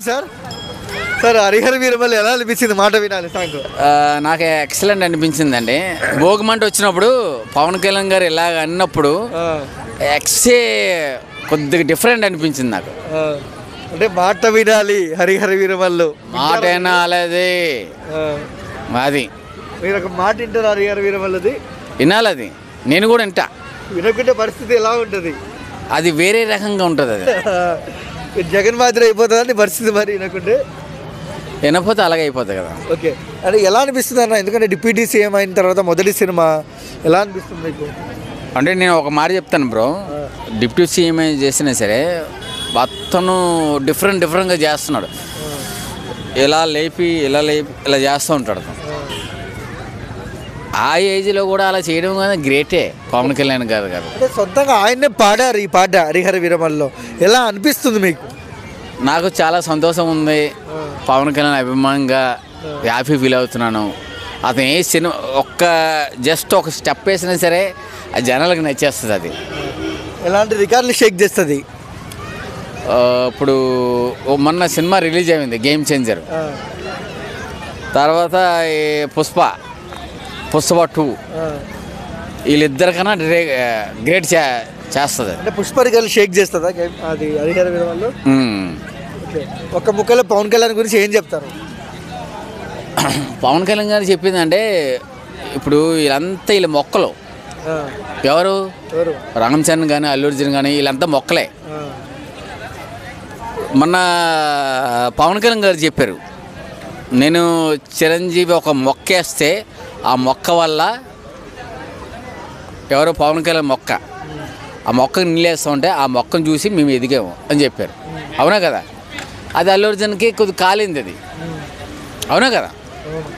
Sir sir Harihara Veeramallu ఎలా అనిపించింది మాట వినాలి సాంగ్? నాకు ఎక్సలెంట్ అనిపించిందండి. భోగిమంట వచ్చినప్పుడు పవన్ కళ్యాణ్ గారు ఇలాగ అన్నప్పుడు ఎక్సే కొద్దిగా డిఫరెంట్ అనిపించింది నాకు. అంటే మాట వినాలి హరిహర వీరమల్లు మాట వినాలది అది మీరు ఒక మాట వింటారు హరిహర వీరమల్లుది వినాలి, అది నేను కూడా వింటా. వినకుంటే పరిస్థితి ఎలా ఉంటుంది? అది వేరే రకంగా ఉంటుంది. అది జగన్ మాదిరి అయిపోతుందని పరిస్థితి మరి వినకుంటే వినకపోతే అలాగే అయిపోతుంది కదా. ఓకే, అంటే ఎలా అనిపిస్తుంది అన్న? ఎందుకంటే డిప్యూటీ సీఎం అయిన తర్వాత మొదటి సినిమా ఎలా అనిపిస్తుంది మీకు? అంటే నేను ఒక మాట చెప్తాను బ్రో, డిప్యూటీ సీఎం చేసినా సరే అతను డిఫరెంట్గా చేస్తున్నాడు. ఇలా లేపి ఇలా చేస్తూ ఉంటాడు అతను. ఆ ఏజ్లో కూడా అలా చేయడం కానీ గ్రేటే పవన్ కళ్యాణ్ గారు. అంటే సొంతంగా ఆయన్నే పాడారు ఈ పాట హరిహర వీరమల్లులో. ఎలా అనిపిస్తుంది మీకు? నాకు చాలా సంతోషం ఉంది. పవన్ కళ్యాణ్ అభిమానంగా హ్యాపీ ఫీల్ అవుతున్నాను. అతను ఏ సినిమా జస్ట్ ఒక స్టెప్ వేసినా సరే అది జనాలకు నచ్చేస్తుంది. అది ఎలాంటి రికార్డులు షేక్ చేస్తుంది. ఇప్పుడు మొన్న సినిమా రిలీజ్ అయింది గేమ్ చేంజర్. తర్వాత ఈ పుష్ప 2 వీళ్ళిద్దరికన్నా గ్రేట్ చేస్తుంది. అంటే పుష్ప రికార్డులు షేక్ చేస్తుందా అది హరిహర వీరమల్లు? ఒక్క ముక్కలో పవన్ కళ్యాణ్ గురించి ఏం చెప్తారు? పవన్ కళ్యాణ్ గారు చెప్పిందంటే ఇప్పుడు వీళ్ళ మొక్కలు ఎవరు రామ్ చరణ్ కానీ అల్లు అర్జున్ కానీ వీళ్ళంతా మొక్కలే. మొన్న పవన్ కళ్యాణ్ గారు చెప్పారు, నేను చిరంజీవి ఒక మొక్క వేస్తే ఆ మొక్క వల్ల ఎవరో పవన్ కళ్యాణ్ మొక్క ఆ మొక్కకు నీళ్ళేస్తూ ఉంటే ఆ మొక్కను చూసి మేము ఎదిగాము అని చెప్పారు. అవునా కదా? అది అల్లు అర్జున్కి కొద్దిగా కాలింది అది. అవునా కదా?